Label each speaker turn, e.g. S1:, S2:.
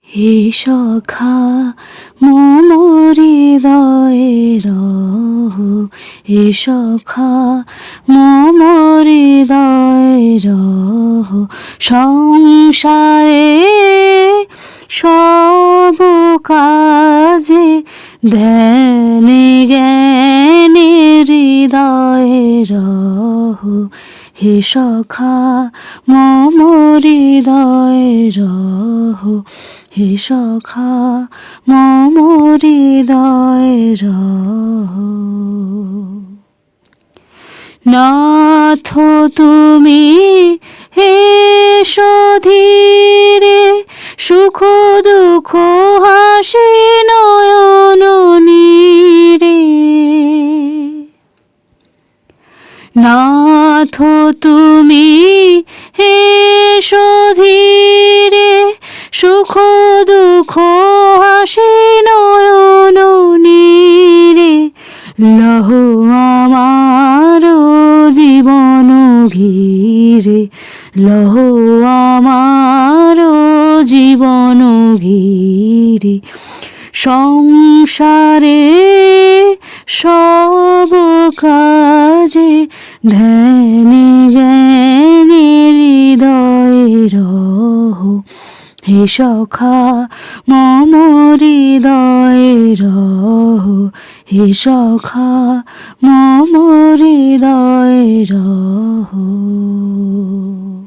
S1: হে সখা মম হৃদয়ে রহ, হে সখা মম হৃদয়ে রহ। সংসারে সব কাজে ধ্যানে জ্ঞানে হৃদয়ে রহ, হে সখা মম হৃদয়ে রহ, হে সখা মম হৃদয়ে রহ। নাথ তুমি এসো ধীরে, সুখ দুঃখ হাসি নয়ন নীরে। নাথ তুমি এসো ধীরে, সুখ দুঃখ হাসি নয়ন নীরে। লহ আমার জীবন ঘিরে, লহ আমার জীবন ঘিরে। সংসারে সব কাজে ধ্যানে জ্ঞানে হৃদয়ে রহ, হে সখা মম হৃদয়ে রহ, হে সখা মম হৃদয়ে রহ।